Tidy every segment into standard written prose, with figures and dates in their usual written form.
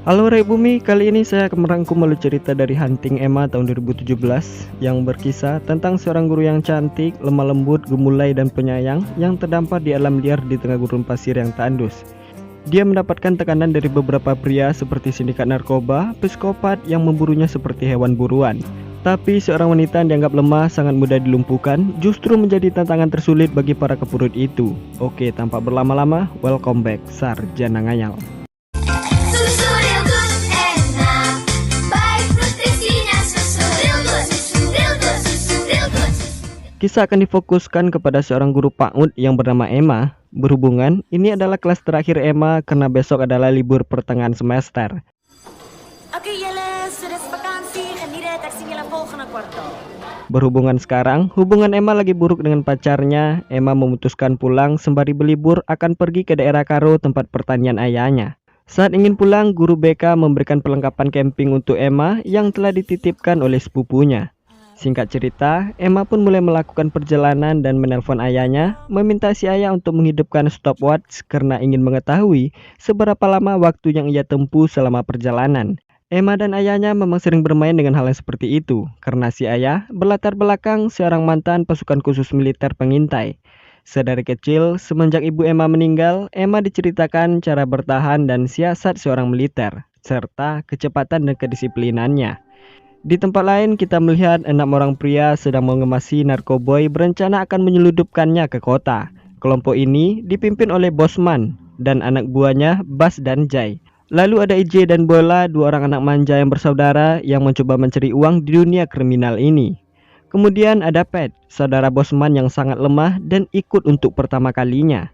Halo Ray Bumi, kali ini saya akan merangkum alur cerita dari Hunting Emma tahun 2017 yang berkisah tentang seorang guru yang cantik, lemah lembut, gemulai dan penyayang yang terdampar di alam liar di tengah gurun pasir yang tandus. Dia mendapatkan tekanan dari beberapa pria seperti sindikat narkoba, psikopat yang memburunya seperti hewan buruan. Tapi seorang wanita yang dianggap lemah sangat mudah dilumpuhkan justru menjadi tantangan tersulit bagi para kepurut itu. Oke, tanpa berlama-lama, welcome back Sarjana Ngayal. Kisah akan difokuskan kepada seorang guru PAUD yang bernama Emma. Berhubungan, ini adalah kelas terakhir Emma karena besok adalah libur pertengahan semester. Berhubungan sekarang, hubungan Emma lagi buruk dengan pacarnya. Emma memutuskan pulang sembari berlibur akan pergi ke daerah Karo tempat pertanian ayahnya. Saat ingin pulang, guru BK memberikan perlengkapan camping untuk Emma yang telah dititipkan oleh sepupunya. Singkat cerita, Emma pun mulai melakukan perjalanan dan menelpon ayahnya, meminta si ayah untuk menghidupkan stopwatch karena ingin mengetahui seberapa lama waktu yang ia tempuh selama perjalanan. Emma dan ayahnya memang sering bermain dengan hal yang seperti itu, karena si ayah berlatar belakang seorang mantan pasukan khusus militer pengintai. Sedari kecil, semenjak ibu Emma meninggal, Emma diceritakan cara bertahan dan siasat seorang militer, serta kecepatan dan kedisiplinannya. Di tempat lain kita melihat 6 orang pria sedang mengemasi narkoboy berencana akan menyeludupkannya ke kota. Kelompok ini dipimpin oleh Bosman dan anak buahnya Bas dan Jai. Lalu ada IJ dan Bola, 2 orang anak manja yang bersaudara yang mencoba mencari uang di dunia kriminal ini. Kemudian ada Pat, saudara Bosman yang sangat lemah dan ikut untuk pertama kalinya.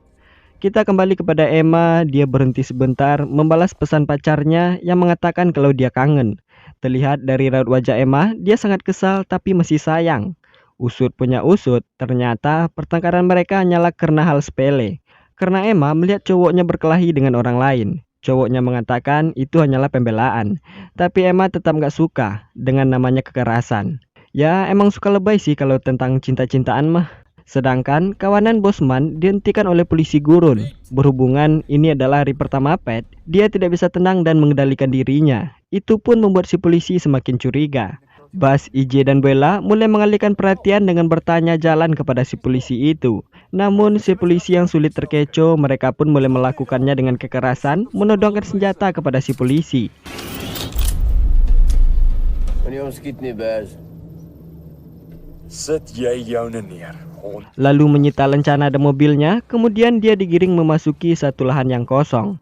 Kita kembali kepada Emma, dia berhenti sebentar membalas pesan pacarnya yang mengatakan kalau dia kangen. Terlihat dari raut wajah Emma, dia sangat kesal tapi masih sayang. Usut punya usut, ternyata pertengkaran mereka hanyalah karena hal sepele. Karena Emma melihat cowoknya berkelahi dengan orang lain. Cowoknya mengatakan itu hanyalah pembelaan. Tapi Emma tetap gak suka dengan namanya kekerasan. Ya emang suka lebay sih kalau tentang cinta-cintaan mah. Sedangkan kawanan Bosman dihentikan oleh polisi gurun. Berhubungan ini adalah hari pertama Pat, dia tidak bisa tenang dan mengendalikan dirinya. Itu pun membuat si polisi semakin curiga. Bas, IJ dan Bella mulai mengalihkan perhatian dengan bertanya jalan kepada si polisi itu. Namun si polisi yang sulit terkecoh, mereka pun mulai melakukannya dengan kekerasan, menodongkan senjata kepada si polisi. Lalu menyita lencana dan mobilnya, kemudian dia digiring memasuki satu lahan yang kosong.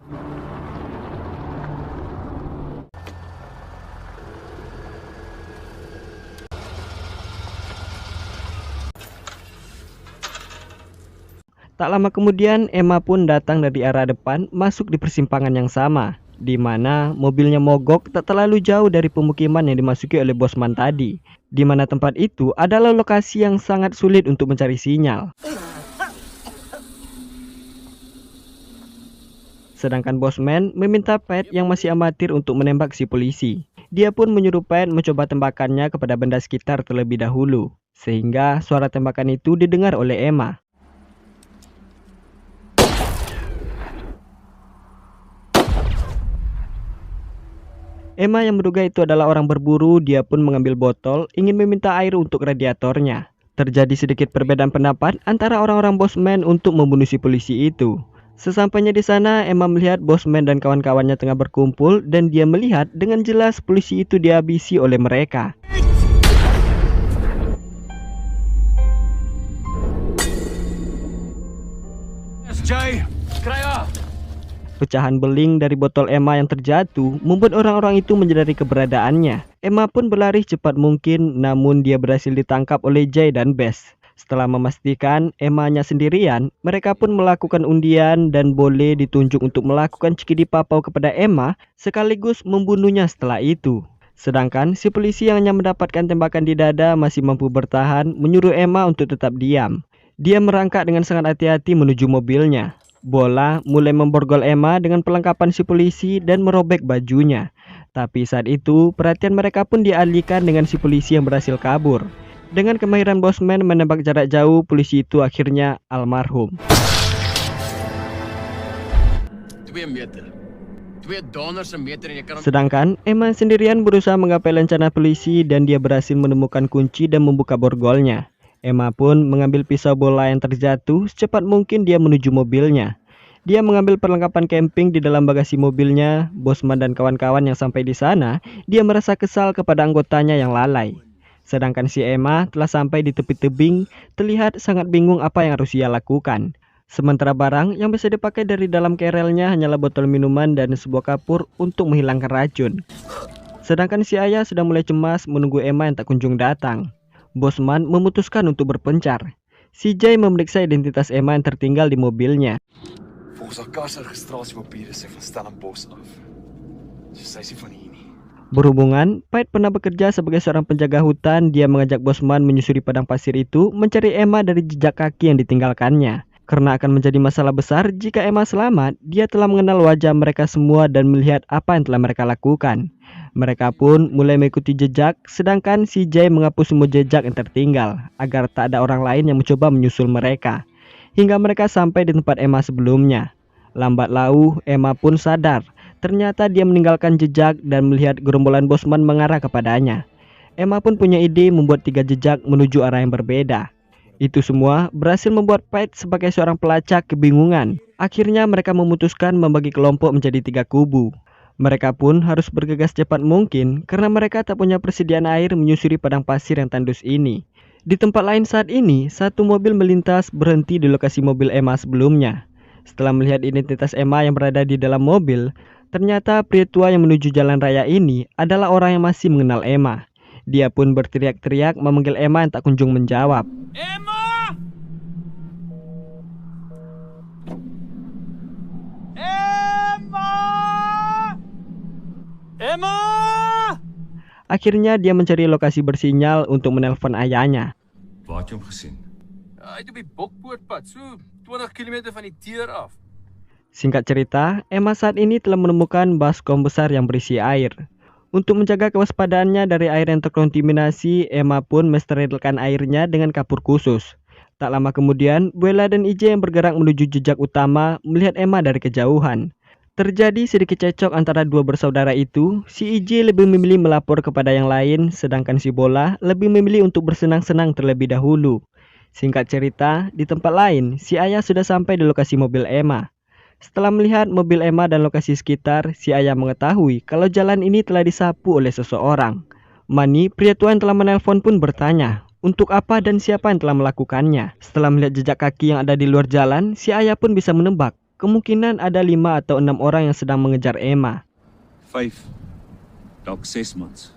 Tak lama kemudian, Emma pun datang dari arah depan, masuk di persimpangan yang sama, di mana mobilnya mogok tak terlalu jauh dari pemukiman yang dimasuki oleh Bosman tadi. Di mana tempat itu adalah lokasi yang sangat sulit untuk mencari sinyal. Sedangkan Bosman meminta Pat yang masih amatir untuk menembak si polisi. Dia pun menyuruh Pat mencoba tembakannya kepada benda sekitar terlebih dahulu, sehingga suara tembakan itu didengar oleh Emma. Emma yang menduga itu adalah orang berburu, dia pun mengambil botol, ingin meminta air untuk radiatornya. Terjadi sedikit perbedaan pendapat antara orang-orang Bosman untuk membunuh si polisi itu. Sesampainya di sana, Emma melihat Bosman dan kawan-kawannya tengah berkumpul dan dia melihat dengan jelas polisi itu dihabisi oleh mereka. Pecahan beling dari botol Emma yang terjatuh membuat orang-orang itu menyadari keberadaannya. Emma pun berlari cepat mungkin, namun dia berhasil ditangkap oleh Jay dan Bess. Setelah memastikan Emma-nya sendirian, mereka pun melakukan undian dan boleh ditunjuk untuk melakukan cikidi papau kepada Emma, sekaligus membunuhnya setelah itu. Sedangkan si polisi yang hanya mendapatkan tembakan di dada masih mampu bertahan, menyuruh Emma untuk tetap diam. Dia merangkak dengan sangat hati-hati menuju mobilnya. Bola mulai memborgol Emma dengan perlengkapan si polisi dan merobek bajunya. Tapi saat itu, perhatian mereka pun dialihkan dengan si polisi yang berhasil kabur. Dengan kemahiran Bosman menembak jarak jauh, polisi itu akhirnya almarhum. Sedangkan Emma sendirian berusaha menggapai rencana polisi dan dia berhasil menemukan kunci dan membuka borgolnya. Emma pun mengambil pisau bola yang terjatuh, secepat mungkin dia menuju mobilnya. Dia mengambil perlengkapan camping di dalam bagasi mobilnya. Bosman dan kawan-kawan yang sampai di sana, dia merasa kesal kepada anggotanya yang lalai. Sedangkan si Emma telah sampai di tepi tebing, terlihat sangat bingung apa yang harus ia lakukan. Sementara barang yang bisa dipakai dari dalam kerelnya hanyalah botol minuman dan sebuah kapur untuk menghilangkan racun. Sedangkan si ayah sudah mulai cemas menunggu Emma yang tak kunjung datang. Bosman memutuskan untuk berpencar. Si Jay memeriksa identitas Emma yang tertinggal di mobilnya. Berhubungan, Pait pernah bekerja sebagai seorang penjaga hutan. Dia mengajak Bosman menyusuri padang pasir itu mencari Emma dari jejak kaki yang ditinggalkannya. Karena akan menjadi masalah besar jika Emma selamat, dia telah mengenal wajah mereka semua dan melihat apa yang telah mereka lakukan. Mereka pun mulai mengikuti jejak, sedangkan si Jay menghapus semua jejak yang tertinggal agar tak ada orang lain yang mencoba menyusul mereka. Hingga mereka sampai di tempat Emma sebelumnya. Lambat laun, Emma pun sadar. Ternyata dia meninggalkan jejak dan melihat gerombolan Bosman mengarah kepadanya. Emma pun punya ide membuat 3 jejak menuju arah yang berbeda. Itu semua berhasil membuat Pait sebagai seorang pelacak kebingungan. Akhirnya mereka memutuskan membagi kelompok menjadi 3 kubu. Mereka pun harus bergegas cepat mungkin karena mereka tak punya persediaan air menyusuri padang pasir yang tandus ini. Di tempat lain saat ini, satu mobil melintas berhenti di lokasi mobil Emma sebelumnya. Setelah melihat identitas Emma yang berada di dalam mobil, ternyata pria tua yang menuju jalan raya ini adalah orang yang masih mengenal Emma. Dia pun berteriak-teriak memanggil Emma yang tak kunjung menjawab. Emma! Emma! Emma! Akhirnya dia mencari lokasi bersinyal untuk menelpon ayahnya. Waar het jy hom gesien? Uit op die Bokpoortpad, so 20 km van die teer af. Singkat cerita, Emma saat ini telah menemukan baskom besar yang berisi air. Untuk menjaga kewaspadaannya dari air yang terkontaminasi, Emma pun mensterilkan airnya dengan kapur khusus. Tak lama kemudian, Buela dan IJ yang bergerak menuju jejak utama melihat Emma dari kejauhan. Terjadi sedikit cekcok antara dua bersaudara itu. Si IJ lebih memilih melapor kepada yang lain, sedangkan si Bola lebih memilih untuk bersenang-senang terlebih dahulu. Singkat cerita, di tempat lain, si ayah sudah sampai di lokasi mobil Emma. Setelah melihat mobil Emma dan lokasi sekitar, si ayah mengetahui kalau jalan ini telah disapu oleh seseorang. Mani, pria tua yang telah menelpon pun bertanya, untuk apa dan siapa yang telah melakukannya. Setelah melihat jejak kaki yang ada di luar jalan, si ayah pun bisa menebak. Kemungkinan ada 5 atau 6 orang yang sedang mengejar Emma. 5, dalk 6 months.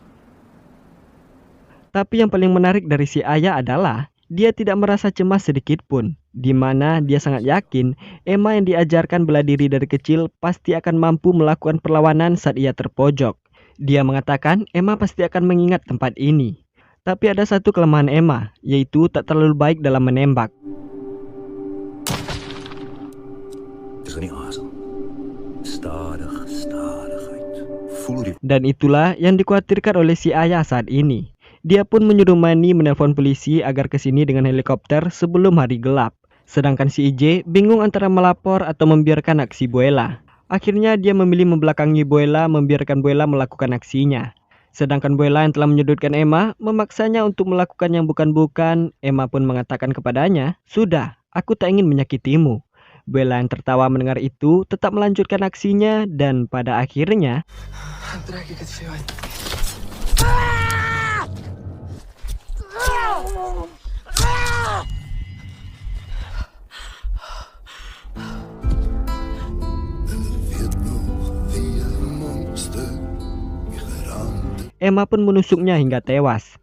Tapi yang paling menarik dari si ayah adalah dia tidak merasa cemas sedikit pun, di mana dia sangat yakin Emma yang diajarkan bela diri dari kecil pasti akan mampu melakukan perlawanan saat ia terpojok. Dia mengatakan Emma pasti akan mengingat tempat ini. Tapi ada satu kelemahan Emma, yaitu tak terlalu baik dalam menembak. Dan itulah yang dikhawatirkan oleh si ayah saat ini. Dia pun menyuruh Mani menelpon polisi agar kesini dengan helikopter sebelum hari gelap. Sedangkan si IJ bingung antara melapor atau membiarkan aksi Buela. Akhirnya dia memilih membelakangi Buela, membiarkan Buela melakukan aksinya. Sedangkan Buela yang telah menyudutkan Emma memaksanya untuk melakukan yang bukan-bukan. Emma pun mengatakan kepadanya, "Sudah, aku tak ingin menyakitimu." Buela yang tertawa mendengar itu tetap melanjutkan aksinya dan pada akhirnya Emma pun menusuknya hingga tewas.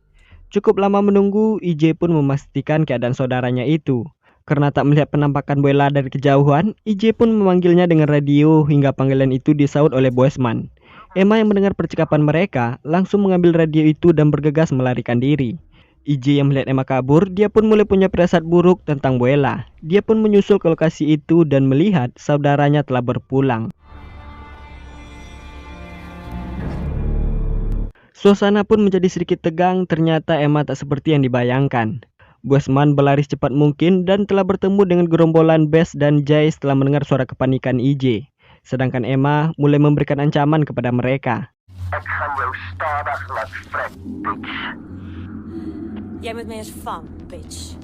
Cukup lama menunggu, IJ pun memastikan keadaan saudaranya itu. Karena tak melihat penampakan Buela dari kejauhan, IJ pun memanggilnya dengan radio hingga panggilan itu disaut oleh Bosman. Emma yang mendengar percakapan mereka langsung mengambil radio itu dan bergegas melarikan diri. IJ yang melihat Emma kabur, dia pun mulai punya firasat buruk tentang Buela. Dia pun menyusul ke lokasi itu dan melihat saudaranya telah berpulang. Suasana pun menjadi sedikit tegang, ternyata Emma tak seperti yang dibayangkan. Bosman berlari secepat mungkin dan telah bertemu dengan gerombolan Bess dan Jay setelah mendengar suara kepanikan IJ. Sedangkan Emma mulai memberikan ancaman kepada mereka. Ek gaan jou stadig laat vrek, bitch. Jy moet my eens vang, bitch.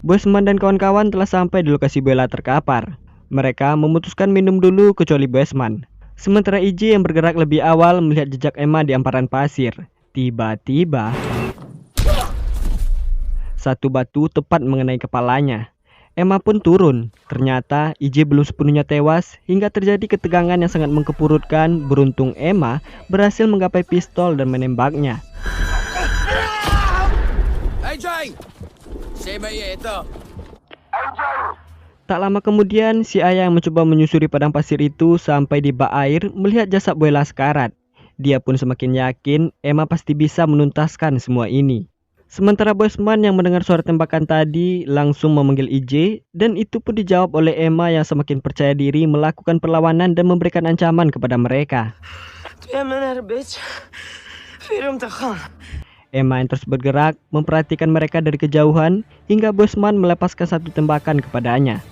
Bosman dan kawan-kawan telah sampai di lokasi Bella terkapar. Mereka memutuskan minum dulu kecuali Bosman. Sementara IJ yang bergerak lebih awal melihat jejak Emma di amparan pasir. Tiba-tiba satu batu tepat mengenai kepalanya. Emma pun turun. Ternyata IJ belum sepenuhnya tewas hingga terjadi ketegangan yang sangat mengkepurutkan. Beruntung Emma berhasil menggapai pistol dan menembaknya. AJ! Sê my jy het haar. Tak lama kemudian, si ayah yang mencoba menyusuri padang pasir itu sampai di bak air melihat jasad Bella sekarat. Dia pun semakin yakin Emma pasti bisa menuntaskan semua ini. Sementara Bosman yang mendengar suara tembakan tadi langsung memanggil IJ dan itu pun dijawab oleh Emma yang semakin percaya diri melakukan perlawanan dan memberikan ancaman kepada mereka. 2 minder, bitch. 4 om te gaan. Emma yang terus bergerak memperhatikan mereka dari kejauhan hingga Bosman melepaskan satu tembakan kepadanya.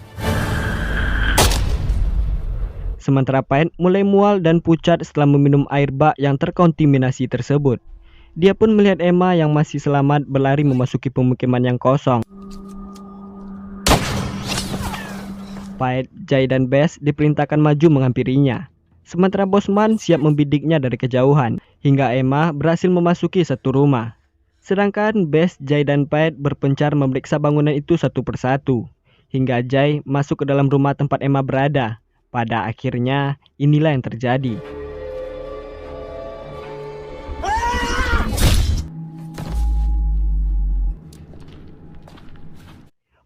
Sementara Payne mulai mual dan pucat setelah meminum air bak yang terkontaminasi tersebut. Dia pun melihat Emma yang masih selamat berlari memasuki pemukiman yang kosong. Payne, Jay, dan Bess diperintahkan maju menghampirinya. Sementara Bosman siap membidiknya dari kejauhan, hingga Emma berhasil memasuki satu rumah. Sedangkan Bess, Jay, dan Payne berpencar memeriksa bangunan itu satu persatu, hingga Jay masuk ke dalam rumah tempat Emma berada. Pada akhirnya, inilah yang terjadi.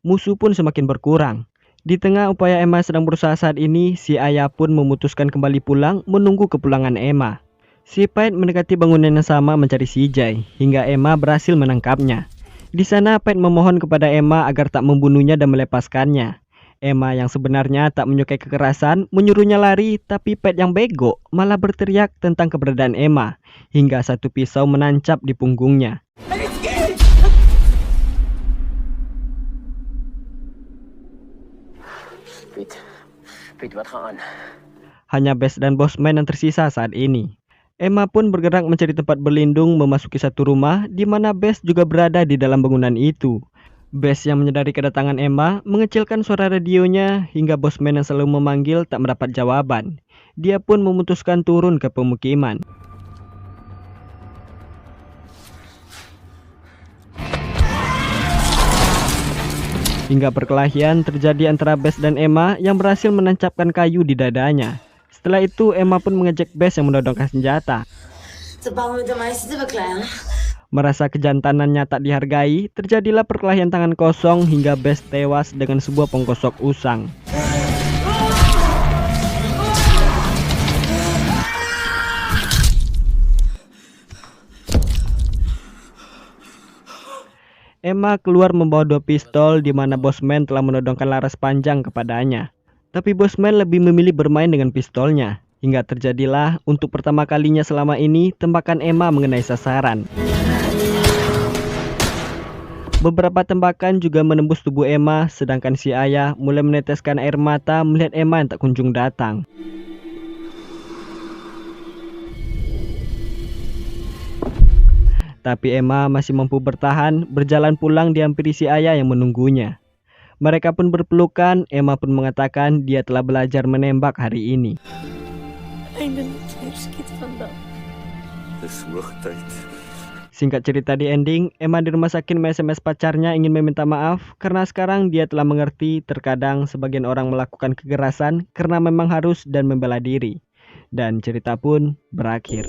Musuh pun semakin berkurang. Di tengah upaya Emma sedang berusaha saat ini, si ayah pun memutuskan kembali pulang menunggu kepulangan Emma. Si Payne mendekati bangunan yang sama mencari si Jay, hingga Emma berhasil menangkapnya. Di sana Payne memohon kepada Emma agar tak membunuhnya dan melepaskannya. Emma yang sebenarnya tak menyukai kekerasan menyuruhnya lari, tapi Payne yang bego malah berteriak tentang keberadaan Emma, hingga satu pisau menancap di punggungnya. Piet, wat gaan aan? Hanya Bess dan Bosman yang tersisa saat ini. Emma pun bergerak mencari tempat berlindung memasuki satu rumah di mana Bess juga berada di dalam bangunan itu. Bess yang menyadari kedatangan Emma mengecilkan suara radionya hingga Bosman yang selalu memanggil tak mendapat jawaban. Dia pun memutuskan turun ke pemukiman. Hingga perkelahian terjadi antara Bess dan Emma yang berhasil menancapkan kayu di dadanya. Setelah itu Emma pun mengejek Bess yang menodongkan senjata. Te bang om met 'n meisie te beklei. Merasa kejantanannya tak dihargai, terjadilah perkelahian tangan kosong hingga Bess tewas dengan sebuah penggosok usang. Emma keluar membawa 2 pistol di mana Bosman telah menodongkan laras panjang kepadanya. Tapi Bosman lebih memilih bermain dengan pistolnya. Hingga terjadilah untuk pertama kalinya selama ini tembakan Emma mengenai sasaran. Beberapa tembakan juga menembus tubuh Emma, sedangkan si ayah mulai meneteskan air mata melihat Emma yang tak kunjung datang. Tapi Emma masih mampu bertahan, berjalan pulang dihampiri si ayah yang menunggunya. Mereka pun berpelukan. Emma pun mengatakan dia telah belajar menembak hari ini. Einde net weer skiet vandag. Dis hoogtyd. Singkat cerita di ending, Emma di rumah sakit SMS pacarnya ingin meminta maaf karena sekarang dia telah mengerti terkadang sebagian orang melakukan kekerasan karena memang harus dan membela diri. Dan cerita pun berakhir.